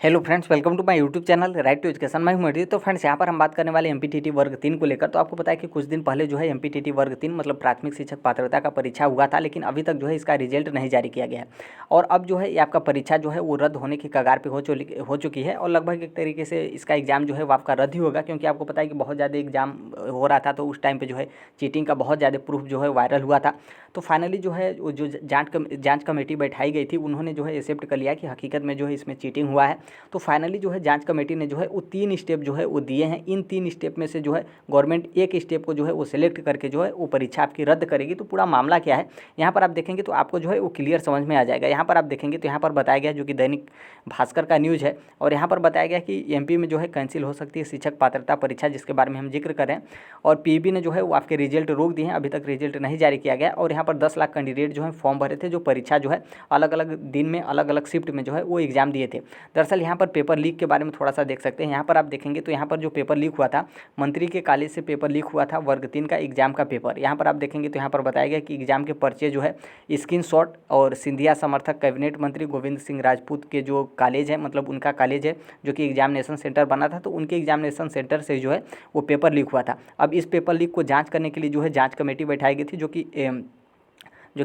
Hello friends, welcome to my YouTube channel right to education. मैं हूं मर्जी। तो फ्रेंड्स, यहाँ पर हम बात करने वाले एमपीटीटी वर्ग 3 को लेकर। तो आपको पता है कि कुछ दिन पहले जो है एमपीटीटी वर्ग 3 मतलब प्राथमिक शिक्षक पात्रता का परीक्षा हुआ था, लेकिन अभी तक जो है इसका रिजल्ट नहीं जारी किया गया है। और अब जो है ये आपका परीक्षा जो है वो रद्द होने की कगार पे हो चुकी है। और लगभग एक तरीके से इसका एग्जाम जो है वो आपका रद्द ही होगा, क्योंकि आपको पता है कि बहुत ज़्यादा एग्जाम हो रहा था। तो उस टाइम पर जो है चीटिंग का बहुत ज़्यादा प्रूफ जो है वायरल हुआ था। तो फाइनली जो है वो जो जाँच कमेटी बैठाई गई थी, उन्होंने जो है एक्सेप्ट कर लिया कि हकीकत में जो है इसमें चीटिंग हुआ है। तो फाइनली जो है जांच कमेटी ने जो है वो 3 स्टेप जो है वो दिए हैं। इन 3 स्टेप में से जो है गवर्नमेंट एक स्टेप को जो है वो सिलेक्ट करके जो है वो परीक्षा आपकी रद्द करेगी। तो पूरा मामला क्या है यहाँ पर आप देखेंगे तो आपको जो है वो क्लियर समझ में आ जाएगा। यहाँ पर आप देखेंगे तो यहाँ पर बताया गया, जो कि दैनिक भास्कर का न्यूज़ है, और यहाँ पर बताया गया कि एमपी में जो है कैंसिल हो सकती है शिक्षक पात्रता परीक्षा, जिसके बारे में हम जिक्र करें। और पीईबी ने जो है वो आपके रिजल्ट रोक दिए हैं, अभी तक रिजल्ट नहीं जारी किया गया। और यहाँ पर 10 लाख कैंडिडेट जो है फॉर्म भरे थे, जो परीक्षा जो है अलग अलग दिन में अलग अलग शिफ्ट में जो है वो एग्जाम दिए थे। दरअसल यहाँ पर पेपर लीक के बारे में थोड़ा सा देख सकते हैं। यहाँ पर आप देखेंगे तो यहाँ पर जो पेपर लीक हुआ था, मंत्री के कॉलेज से पेपर लीक हुआ था वर्ग 3 का एग्जाम का पेपर। यहाँ पर आप देखेंगे तो यहाँ पर बताया गया कि एग्जाम के पर्चे जो है स्क्रीनशॉट और सिंधिया समर्थक कैबिनेट मंत्री गोविंद सिंह राजपूत के जो कॉलेज है, मतलब उनका कॉलेज है जो कि एग्जामिनेशन सेंटर बना था, तो उनके एग्जामिनेशन सेंटर से जो है वो पेपर लीक हुआ था। अब इस पेपर लीक को जाँच करने के लिए जो है जाँच कमेटी बैठाई गई थी, जो कि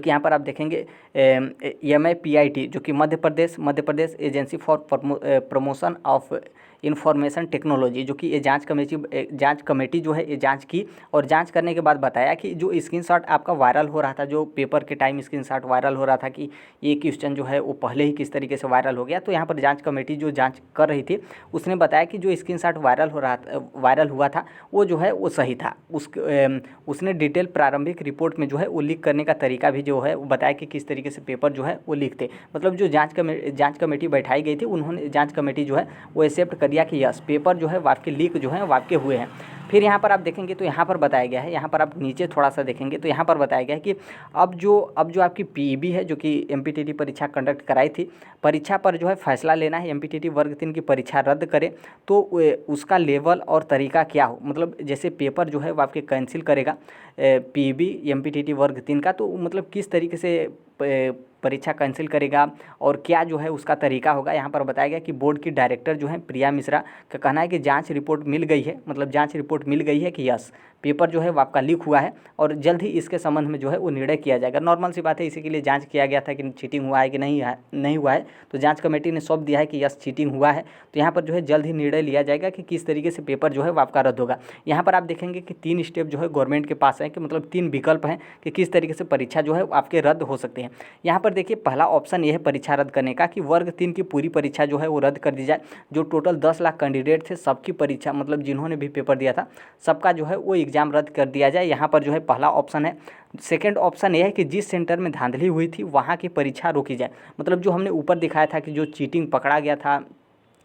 यहाँ पर आप देखेंगे MIPIT, जो कि Madhya Pradesh agency for promotion of information technology, जो कि ये जांच कमेटी जो है ये जांच की। और जांच करने के बाद बताया कि जो स्क्रीनशॉट आपका वायरल हो रहा था, जो पेपर के टाइम स्क्रीनशॉट वायरल हो रहा था कि ये क्वेश्चन जो है वो पहले ही किस तरीके से वायरल हो गया। तो यहाँ पर जाँच कमेटी जो जाँच कर रही थी उसने बताया कि जो स्क्रीनशॉट वायरल हुआ था वो जो है वो सही था। उसने डिटेल प्रारंभिक रिपोर्ट में जो है वो लीक करने का तरीका भी जो है वो बताया कि किस तरीके से पेपर जो है वो लीक थे। मतलब जो जांच कमेटी बैठाई गई थी, उन्होंने जांच कमेटी जो है वो एक्सेप्ट कर दिया कि यस पेपर जो है आपके लीक जो है आपके हुए हैं। फिर यहाँ पर आप देखेंगे तो यहाँ पर बताया गया है, यहाँ पर आप नीचे थोड़ा सा देखेंगे तो यहाँ पर बताया गया है कि अब जो आपकी पीईबी है, जो कि एमपीटीटी परीक्षा कंडक्ट कराई थी, परीक्षा पर जो है फैसला लेना है। एमपीटीटी वर्ग 3 की परीक्षा रद्द करे तो उसका लेवल और तरीका क्या हो, मतलब जैसे पेपर जो है वो आपके कैंसिल करेगा पीईबी एमपीटीटी वर्ग 3 का, तो मतलब किस तरीके से परीक्षा कैंसिल करेगा और क्या जो है उसका तरीका होगा। यहाँ पर बताया गया कि बोर्ड की डायरेक्टर जो है प्रिया मिश्रा का कहना है कि जांच रिपोर्ट मिल गई है, मतलब जांच रिपोर्ट मिल गई है कि यस पेपर जो है वो आपका लीक हुआ है और जल्द ही इसके संबंध में जो है वो निर्णय किया जाएगा। नॉर्मल सी बात है, इसी के लिए जांच किया गया था कि चीटिंग हुआ है कि नहीं हुआ है। तो जांच कमेटी ने सौंप दिया है कि यस चीटिंग हुआ है। तो यहाँ पर जो है जल्द ही निर्णय लिया जाएगा कि किस तरीके से पेपर जो है वो आपका रद्द होगा। यहाँ पर आप देखेंगे कि 3 स्टेप जो है गवर्नमेंट के पास है, कि मतलब 3 विकल्प हैं कि किस तरीके से परीक्षा जो है आपके रद्द हो सकते हैं। यहाँ पर देखिए पहला ऑप्शन ये है परीक्षा रद्द करने का, कि वर्ग 3 की पूरी परीक्षा जो है वो रद्द कर दी जाए। जो टोटल 10 लाख कैंडिडेट थे सबकी परीक्षा, मतलब जिन्होंने भी पेपर दिया था सबका जो है वो एग्ज़ाम रद्द कर दिया जाए। यहाँ पर जो है पहला ऑप्शन है। सेकेंड ऑप्शन ये है कि जिस सेंटर में धांधली हुई थी वहाँ की परीक्षा रोकी जाए। मतलब जो हमने ऊपर दिखाया था कि जो चीटिंग पकड़ा गया था,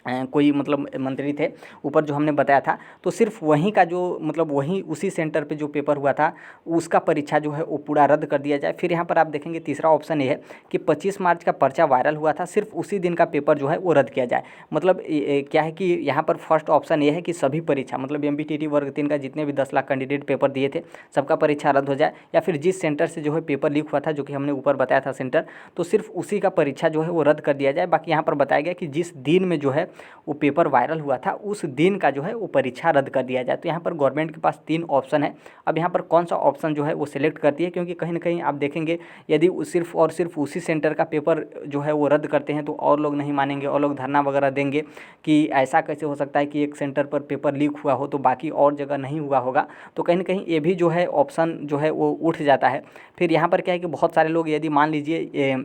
कोई मतलब मंत्री थे ऊपर जो हमने बताया था, तो सिर्फ वहीं का जो मतलब वहीं उसी सेंटर पे जो पेपर हुआ था उसका परीक्षा जो है वो पूरा रद्द कर दिया जाए। फिर यहाँ पर आप देखेंगे तीसरा ऑप्शन ये है कि 25 मार्च का पर्चा वायरल हुआ था, सिर्फ उसी दिन का पेपर जो है वो रद्द किया जाए। मतलब क्या है कि यहाँ पर फर्स्ट ऑप्शन ये है कि सभी परीक्षा, मतलब एमपीटीटी वर्ग 3 का जितने भी 10 लाख कैंडिडेट पेपर दिए थे सबका परीक्षा रद्द हो जाए। या फिर जिस सेंटर से जो है पेपर लीक हुआ था, जो कि हमने ऊपर बताया था सेंटर, तो सिर्फ उसी का परीक्षा जो है वो रद्द कर दिया जाए। बाकी यहाँ पर बताया गया कि जिस दिन में जो है वो पेपर वायरल हुआ था उस दिन का जो है वो परीक्षा रद्द कर दिया जाए। तो यहाँ पर गवर्नमेंट के पास 3 ऑप्शन है। अब यहाँ पर कौन सा ऑप्शन जो है वो सिलेक्ट करती है, क्योंकि कहीं ना कहीं आप देखेंगे यदि सिर्फ और सिर्फ उसी सेंटर का पेपर जो है वो रद्द करते हैं तो और लोग नहीं मानेंगे, और लोग धरना वगैरह देंगे कि ऐसा कैसे हो सकता है कि एक सेंटर पर पेपर लीक हुआ हो तो बाकी और जगह नहीं हुआ होगा। तो कहीं ना कहीं ये भी जो है ऑप्शन जो है वो उठ जाता है। फिर यहाँ पर क्या है कि बहुत सारे लोग, यदि मान लीजिए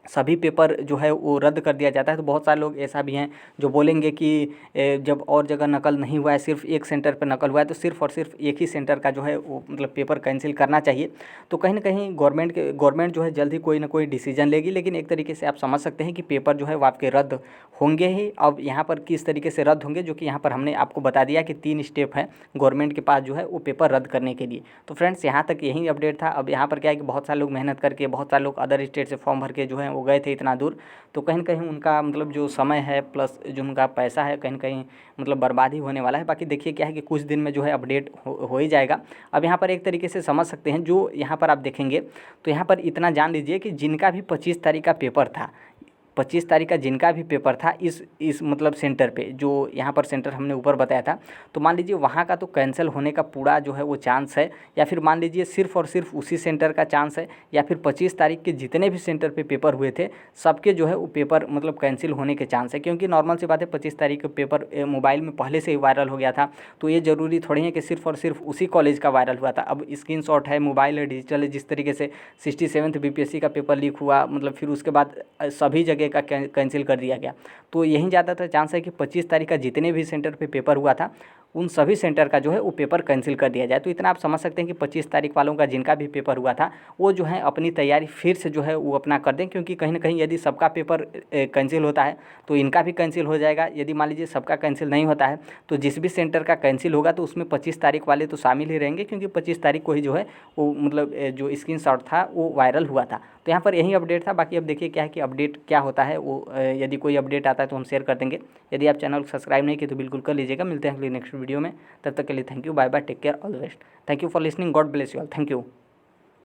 सभी पेपर जो है वो रद्द कर दिया जाता है, तो बहुत सारे लोग ऐसा भी हैं जो बोलेंगे कि जब और जगह नकल नहीं हुआ है, सिर्फ एक सेंटर पर नकल हुआ है, तो सिर्फ और सिर्फ एक ही सेंटर का जो है वो मतलब पेपर कैंसिल करना चाहिए। तो कहीं ना कहीं गवर्नमेंट जो है जल्द ही कोई ना कोई डिसीजन लेगी। लेकिन एक तरीके से आप समझ सकते हैं कि पेपर जो है वो आपके रद्द होंगे ही। अब यहाँ पर किस तरीके से रद्द होंगे, जो कि यहाँ पर हमने आपको बता दिया कि 3 स्टेप है गवर्नमेंट के पास जो है वो पेपर रद्द करने के लिए। तो फ्रेंड्स, यहाँ तक यही अपडेट था। अब यहाँ पर क्या है कि बहुत सारे लोग मेहनत करके, बहुत सारे लोग अदर स्टेट से फॉर्म भर के जो है वो गए थे इतना दूर, तो कहीं ना कहीं उनका मतलब जो समय है प्लस जो उनका पैसा है कहीं ना कहीं मतलब बर्बाद ही होने वाला है। बाकी देखिए क्या है कि कुछ दिन में जो है अपडेट हो ही जाएगा। अब यहाँ पर एक तरीके से समझ सकते हैं, जो यहाँ पर आप देखेंगे तो यहाँ पर इतना जान लीजिए कि जिनका भी 25 तारीख का पेपर था, 25 तारीख का जिनका भी पेपर था इस मतलब सेंटर पे, जो यहाँ पर सेंटर हमने ऊपर बताया था, तो मान लीजिए वहाँ का तो कैंसिल होने का पूरा जो है वो चांस है, या फिर मान लीजिए सिर्फ और सिर्फ उसी सेंटर का चांस है, या फिर 25 तारीख के जितने भी सेंटर पे पेपर हुए थे सबके जो है वो पेपर मतलब कैंसिल होने के चांस है। क्योंकि नॉर्मल सी बात है, 25 तारीख का पेपर मोबाइल में पहले से ही वायरल हो गया था, तो ये ज़रूरी थोड़ी है कि सिर्फ और सिर्फ उसी कॉलेज का वायरल हुआ था। अब स्क्रीनशॉट है, मोबाइल है, डिजिटल है, जिस तरीके से 67th बीपीएससी का पेपर लीक हुआ, मतलब फिर उसके बाद सभी जगह का कैंसिल कर दिया गया। तो यही ज़्यादातर चांस है कि 25 तारीख का जितने भी सेंटर पे पेपर हुआ था उन सभी सेंटर का जो है वो पेपर कैंसिल कर दिया जाए। तो इतना आप समझ सकते हैं कि 25 तारीख वालों का जिनका भी पेपर हुआ था वो जो है अपनी तैयारी फिर से जो है वो अपना कर दें, क्योंकि कहीं ना कहीं यदि सबका पेपर कैंसिल होता है तो इनका भी कैंसिल हो जाएगा। यदि मान लीजिए सबका कैंसिल नहीं होता है तो जिस भी सेंटर का कैंसिल होगा तो उसमें 25 तारीख वाले तो शामिल ही रहेंगे, क्योंकि 25 तारीख को ही जो है वो मतलब जो स्क्रीनशॉट था वो वायरल हुआ था। तो यहाँ पर यही अपडेट था। बाकी अब देखिए क्या है कि अपडेट क्या होता है वो, यदि कोई अपडेट आता है तो हम शेयर कर देंगे। यदि आप चैनल को सब्सक्राइब नहीं किए तो बिल्कुल कर लीजिएगा। मिलते हैं अगली नेक्स्ट वीडियो में, तब तक के लिए thank you, bye bye, take care, all the best. Thank you for listening, God bless you all, thank you.